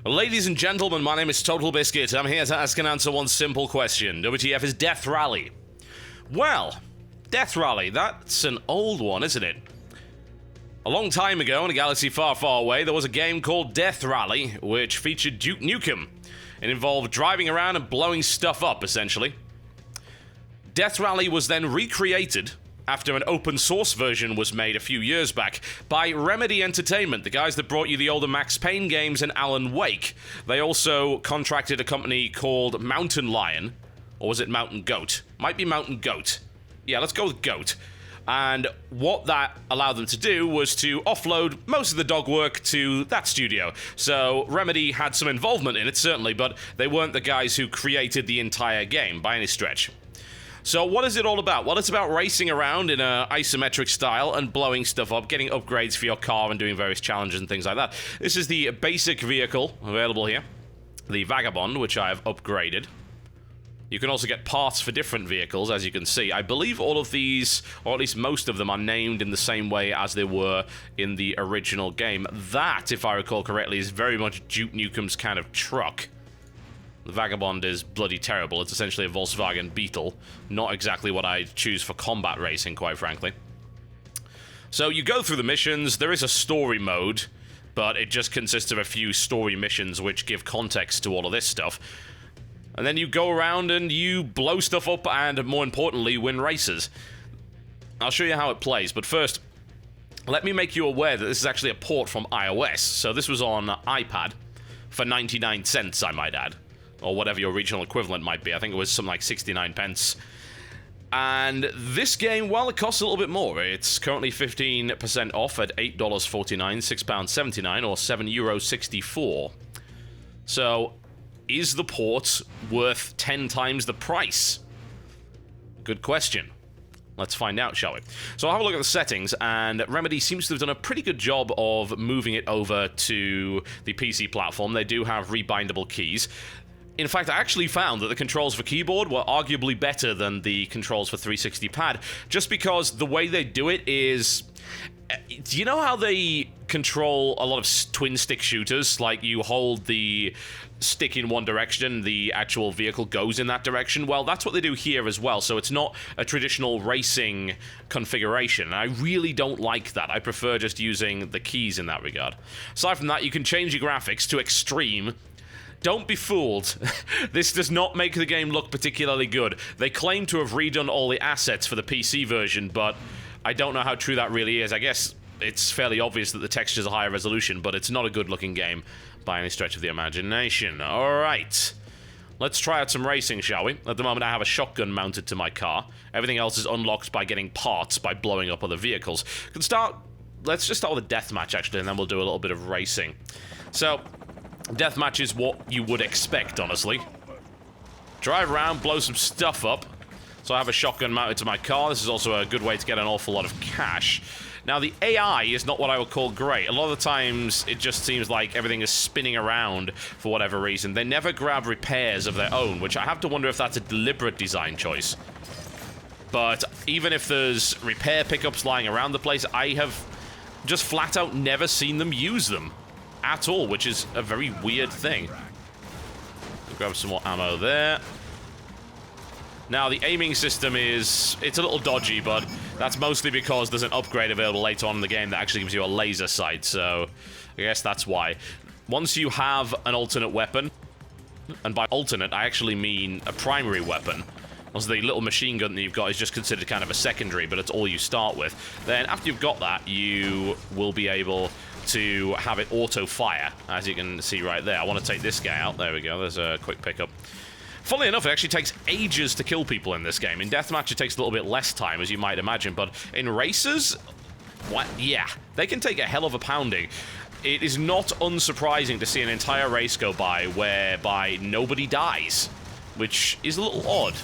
Ladies and gentlemen, my name is Totalbiscuit. I'm here to ask and answer one simple question. WTF is Death Rally? Well, Death Rally, that's an old one, isn't it? A long time ago, in a galaxy far, far away, there was a game called Death Rally, which featured Duke Nukem. It involved driving around and blowing stuff up, essentially. Death Rally was then recreated after an open source version was made a few years back by Remedy Entertainment, the guys that brought you the older Max Payne games and Alan Wake. They also contracted a company called Mountain Lion, or was it Mountain Goat? Might be Mountain Goat. Yeah, let's go with Goat. And what that allowed them to do was to offload most of the dog work to that studio. So Remedy had some involvement in it, certainly, but they weren't the guys who created the entire game by any stretch. So what is it all about? Well, it's about racing around in an isometric style and blowing stuff up, getting upgrades for your car and doing various challenges and things like that. This is the basic vehicle available here, the Vagabond, which I have upgraded. You can also get parts for different vehicles, as you can see. I believe all of these, or at least most of them, are named in the same way as they were in the original game. That, if I recall correctly, is very much Duke Nukem's kind of truck. The Vagabond is bloody terrible. It's essentially a Volkswagen Beetle. Not exactly what I'd choose for combat racing, quite frankly. So you go through the missions. There is a story mode, but it just consists of a few story missions which give context to all of this stuff. And then you go around and you blow stuff up and, more importantly, win races. I'll show you how it plays, but first, let me make you aware that this is actually a port from iOS. So this was on iPad for 99 cents, I might add. Or whatever your regional equivalent might be. I think it was something like 69 pence. And this game, well, it costs a little bit more. It's currently 15% off at $8.49, £6.79, or €7.64. So, is the port worth 10 times the price? Good question. Let's find out, shall we? So I'll have a look at the settings, and Remedy seems to have done a pretty good job of moving it over to the PC platform. They do have rebindable keys. In fact, I actually found that the controls for keyboard were arguably better than the controls for 360 pad, just because the way they do it is... Do you know how they control a lot of twin-stick shooters? Like, you hold the stick in one direction, the actual vehicle goes in that direction? Well, that's what they do here as well, so it's not a traditional racing configuration, and I really don't like that. I prefer just using the keys in that regard. Aside from that, you can change your graphics to extreme. Don't be fooled. This does not make the game look particularly good. They claim to have redone all the assets for the PC version, but I don't know how true that really is. I guess it's fairly obvious that the textures are higher resolution, but it's not a good-looking game by any stretch of the imagination. Alright. Let's try out some racing, shall we? At the moment, I have a shotgun mounted to my car. Everything else is unlocked by getting parts, by blowing up other vehicles. Let's just start with a deathmatch, actually, and then we'll do a little bit of racing. So... Deathmatch is what you would expect, honestly. Drive around, blow some stuff up. So I have a shotgun mounted to my car. This is also a good way to get an awful lot of cash. Now, the AI is not what I would call great. A lot of the times, it just seems like everything is spinning around for whatever reason. They never grab repairs of their own, which I have to wonder if that's a deliberate design choice. But even if there's repair pickups lying around the place, I have just flat out never seen them use them at all, which is a very weird thing. Grab some more ammo there. Now, the aiming system it's a little dodgy, but that's mostly because there's an upgrade available later on in the game that actually gives you a laser sight, so I guess that's why. Once you have an alternate weapon, and by alternate, I actually mean a primary weapon, also the little machine gun that you've got is just considered kind of a secondary, but it's all you start with. Then, after you've got that, you will be able to have it auto-fire, as you can see right there. I want to take this guy out. There we go. There's a quick pickup. Funnily enough, it actually takes ages to kill people in this game. In Deathmatch, it takes a little bit less time, as you might imagine, but in races, what? Yeah, they can take a hell of a pounding. It is not unsurprising to see an entire race go by whereby nobody dies, which is a little odd.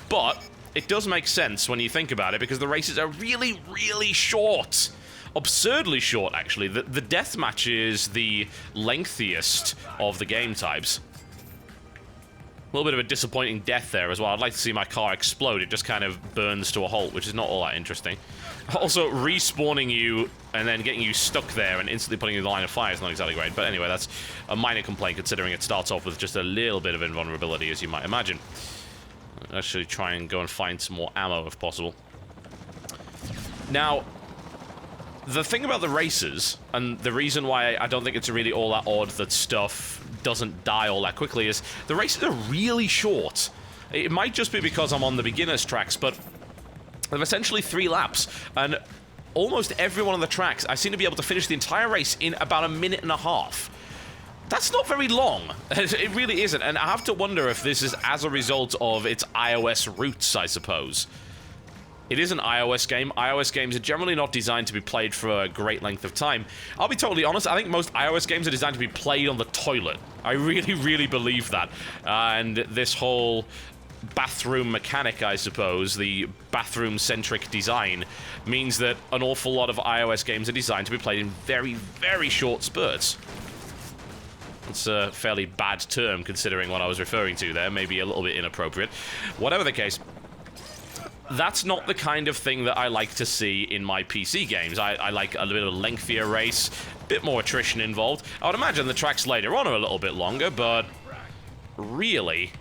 But it does make sense when you think about it, because the races are really, really short. Absurdly short, actually. The deathmatch is the lengthiest of the game types. little bit of a disappointing death there as well. I'd like to see my car explode. It just kind of burns to a halt, which is not all that interesting. Also, respawning you and then getting you stuck there and instantly putting you in the line of fire is not exactly great. But anyway, that's a minor complaint considering it starts off with just a little bit of invulnerability, as you might imagine. I'll actually try and go and find some more ammo if possible. Now, the thing about the races, and the reason why I don't think it's really all that odd that stuff doesn't die all that quickly, is the races are really short. It might just be because I'm on the beginner's tracks, but they're essentially 3 laps, and almost everyone on the tracks, I seem to be able to finish the entire race in about a minute and a half. That's not very long. It really isn't, and I have to wonder if this is as a result of its iOS roots, I suppose. It is an iOS game. iOS games are generally not designed to be played for a great length of time. I'll be totally honest, I think most iOS games are designed to be played on the toilet. I really, really believe that. And this whole bathroom mechanic, I suppose, the bathroom-centric design, means that an awful lot of iOS games are designed to be played in very, very short spurts. It's a fairly bad term, considering what I was referring to there. Maybe a little bit inappropriate. Whatever the case, that's not the kind of thing that I like to see in my PC games. I like a little bit of a lengthier race, a bit more attrition involved. I would imagine the tracks later on are a little bit longer, but really,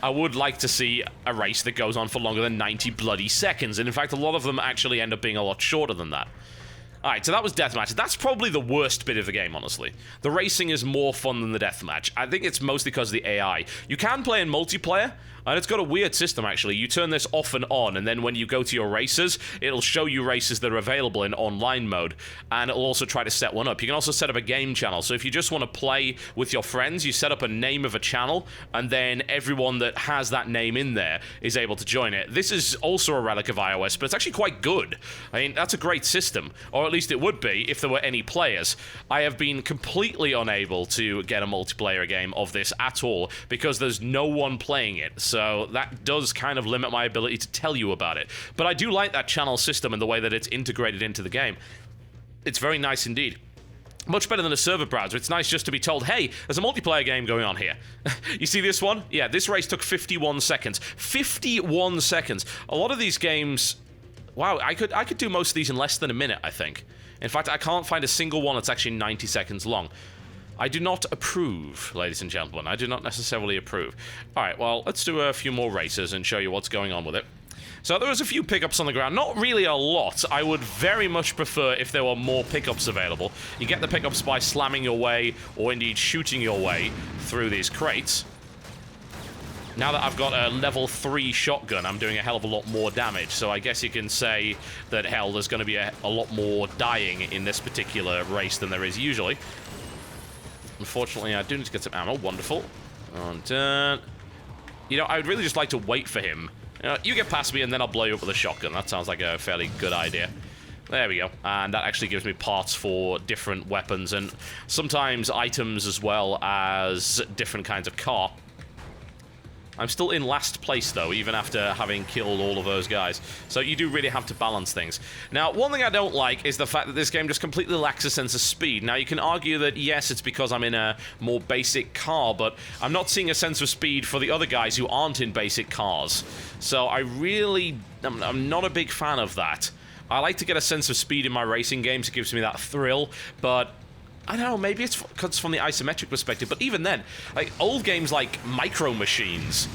I would like to see a race that goes on for longer than 90 bloody seconds. And in fact, a lot of them actually end up being a lot shorter than that. Alright, so that was Deathmatch. That's probably the worst bit of the game, honestly. The racing is more fun than the Deathmatch. I think it's mostly because of the AI. You can play in multiplayer, and it's got a weird system, actually. You turn this off and on, and then when you go to your races, it'll show you races that are available in online mode, and it'll also try to set one up. You can also set up a game channel, so if you just want to play with your friends, you set up a name of a channel, and then everyone that has that name in there is able to join it. This is also a relic of iOS, but it's actually quite good. I mean, that's a great system, or at least it would be if there were any players. I have been completely unable to get a multiplayer game of this at all, because there's no one playing it. So that does kind of limit my ability to tell you about it. But I do like that channel system and the way that it's integrated into the game. It's very nice indeed. Much better than a server browser. It's nice just to be told, hey, there's a multiplayer game going on here. You see this one? Yeah, this race took 51 seconds. 51 seconds. A lot of these games... Wow, I could do most of these in less than a minute, I think. In fact, I can't find a single one that's actually 90 seconds long. I do not approve, ladies and gentlemen. I do not necessarily approve. Alright, well, let's do a few more races and show you what's going on with it. So there was a few pickups on the ground. Not really a lot. I would very much prefer if there were more pickups available. You get the pickups by slamming your way, or indeed shooting your way, through these crates. Now that I've got a level 3 shotgun, I'm doing a hell of a lot more damage. So I guess you can say that, hell, there's going to be a lot more dying in this particular race than there is usually. Unfortunately, I do need to get some ammo. Wonderful. And, you know, I would really just like to wait for him. You get past me, and then I'll blow you up with a shotgun. That sounds like a fairly good idea. There we go. And that actually gives me parts for different weapons, and sometimes items as well as different kinds of car. I'm still in last place, though, even after having killed all of those guys. So you do really have to balance things. Now, one thing I don't like is the fact that this game just completely lacks a sense of speed. Now, you can argue that, yes, it's because I'm in a more basic car, but I'm not seeing a sense of speed for the other guys who aren't in basic cars. So I'm not a big fan of that. I like to get a sense of speed in my racing games. It gives me that thrill, but I don't know, maybe it's from the isometric perspective, but even then, like, old games like Micro Machines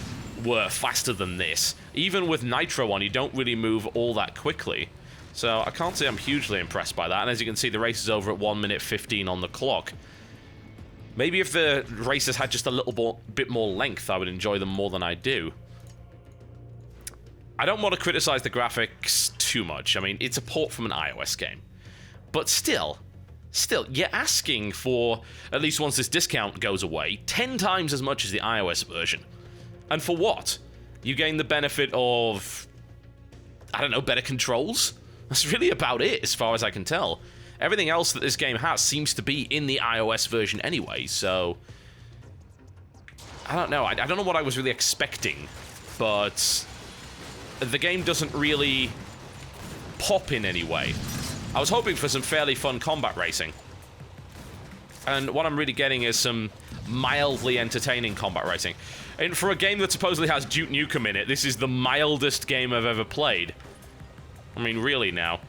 were faster than this. Even with Nitro on, you don't really move all that quickly. So I can't say I'm hugely impressed by that, and as you can see, the race is over at 1 minute 15 on the clock. Maybe if the races had just a little bit more length, I would enjoy them more than I do. I don't want to criticize the graphics too much. I mean, it's a port from an iOS game. But still, you're asking for, at least once this discount goes away, 10 times as much as the iOS version. And for what? You gain the benefit of, I don't know, better controls? That's really about it, as far as I can tell. Everything else that this game has seems to be in the iOS version anyway, so I don't know. I don't know what I was really expecting, but the game doesn't really pop in any way. I was hoping for some fairly fun combat racing. And what I'm really getting is some mildly entertaining combat racing. And for a game that supposedly has Duke Nukem in it, this is the mildest game I've ever played. I mean, really now.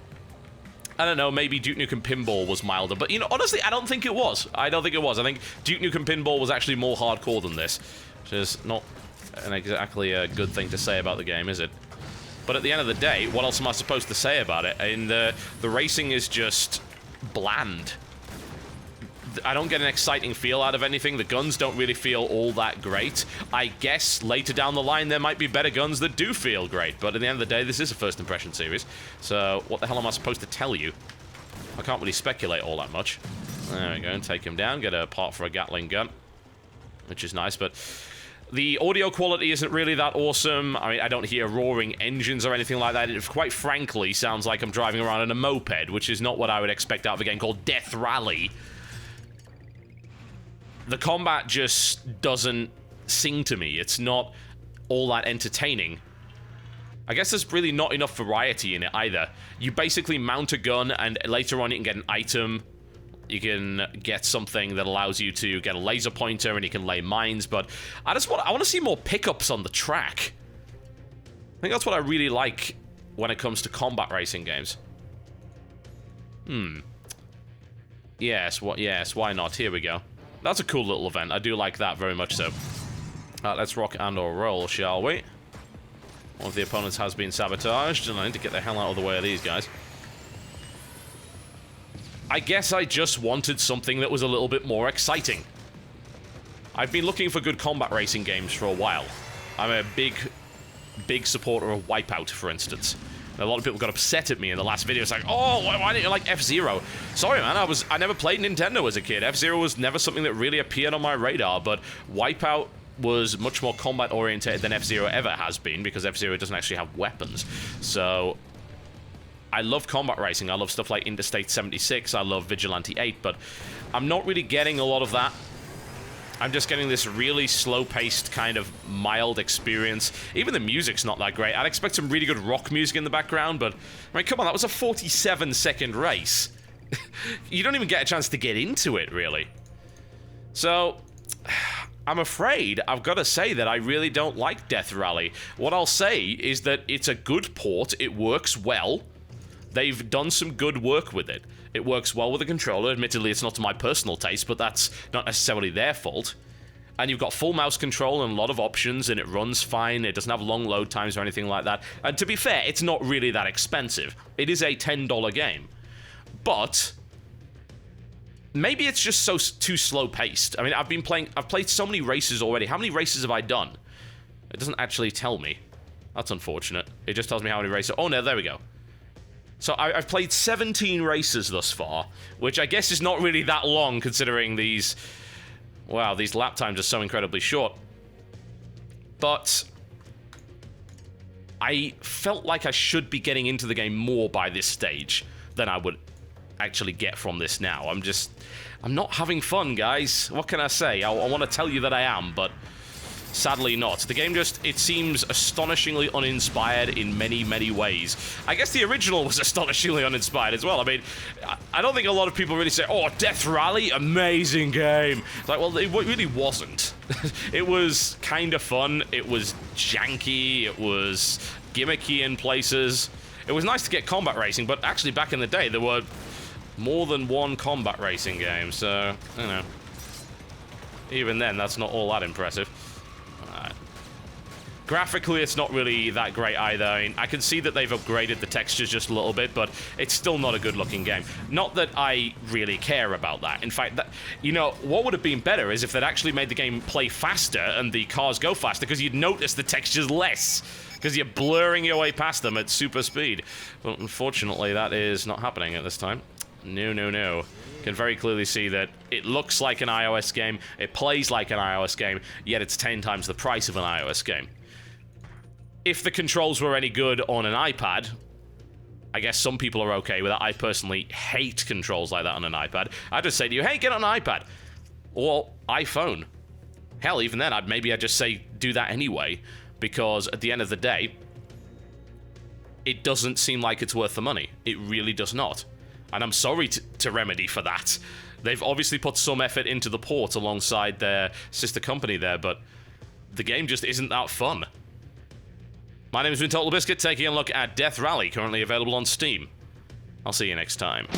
I don't know, maybe Duke Nukem Pinball was milder, but, you know, honestly, I don't think it was. I don't think it was. I think Duke Nukem Pinball was actually more hardcore than this, which is not exactly a good thing to say about the game, is it? But at the end of the day, what else am I supposed to say about it? And the racing is just bland. I don't get an exciting feel out of anything. The guns don't really feel all that great. I guess later down the line there might be better guns that do feel great, but at the end of the day, this is a first impression series, so what the hell am I supposed to tell you? I can't really speculate all that much. There we go, and take him down, get a part for a Gatling gun, which is nice, but the audio quality isn't really that awesome. I mean, I don't hear roaring engines or anything like that. It quite frankly sounds like I'm driving around in a moped, which is not what I would expect out of a game called Death Rally. The combat just doesn't sing to me. It's not all that entertaining. I guess there's really not enough variety in it either. You basically mount a gun, and later on you can get an item. You can get something that allows you to get a laser pointer, and you can lay mines, but I want to see more pickups on the track. I think that's what I really like when it comes to combat racing games. Yes, why not? Here we go. That's a cool little event. I do like that very much so. Let's rock and or roll, shall we? One of the opponents has been sabotaged, and I need to get the hell out of the way of these guys. I guess I just wanted something that was a little bit more exciting. I've been looking for good combat racing games for a while. I'm a big supporter of Wipeout, for instance. A lot of people got upset at me in the last video. It's like, oh, why didn't you like F-Zero? Sorry, man, I never played Nintendo as a kid. F-Zero was never something that really appeared on my radar, but Wipeout was much more combat-oriented than F-Zero ever has been, because F-Zero doesn't actually have weapons. So I love combat racing. I love stuff like Interstate 76. I love Vigilante 8, but I'm not really getting a lot of that. I'm just getting this really slow-paced, kind of mild experience. Even the music's not that great. I'd expect some really good rock music in the background, but, I mean, come on, that was a 47-second race. You don't even get a chance to get into it, really. So, I'm afraid I've got to say that I really don't like Death Rally. What I'll say is that it's a good port. It works well. They've done some good work with it. It works well with the controller. Admittedly, it's not to my personal taste, but that's not necessarily their fault. And you've got full mouse control and a lot of options, and it runs fine. It doesn't have long load times or anything like that. And to be fair, it's not really that expensive. It is a $10 game. But maybe it's just too slow-paced. I mean, I've played so many races already. How many races have I done? It doesn't actually tell me. That's unfortunate. It just tells me how many races. Oh, no, there we go. So I've played 17 races thus far, which I guess is not really that long considering these... Wow, these lap times are so incredibly short. But I felt like I should be getting into the game more by this stage than I would actually get from this now. I'm not having fun, guys. What can I say? I want to tell you that I am, but sadly not. The game it seems astonishingly uninspired in many, many ways. I guess the original was astonishingly uninspired as well. I mean, I don't think a lot of people really say, oh, Death Rally, amazing game. It's like, well, it really wasn't. It was kind of fun. It was janky. It was gimmicky in places. It was nice to get combat racing, but actually back in the day, there were more than one combat racing game, so, you know. Even then, that's not all that impressive. Graphically, it's not really that great either. I mean, I can see that they've upgraded the textures just a little bit, but it's still not a good-looking game. Not that I really care about that. In fact, you know, what would have been better is if they'd actually made the game play faster and the cars go faster, because you'd notice the textures less, because you're blurring your way past them at super speed. But unfortunately, that is not happening at this time. No, no, no. Can very clearly see that it looks like an iOS game, it plays like an iOS game, yet it's 10 times the price of an iOS game. If the controls were any good on an iPad, I guess some people are okay with that. I personally hate controls like that on an iPad. I'd just say to you, hey, get on an iPad. Or iPhone. Hell, even then, I'd just say do that anyway, because at the end of the day, it doesn't seem like it's worth the money. It really does not. And I'm sorry to Remedy for that. They've obviously put some effort into the port alongside their sister company there, but the game just isn't that fun. My name has been Totalbiscuit, taking a look at Death Rally, currently available on Steam. I'll see you next time.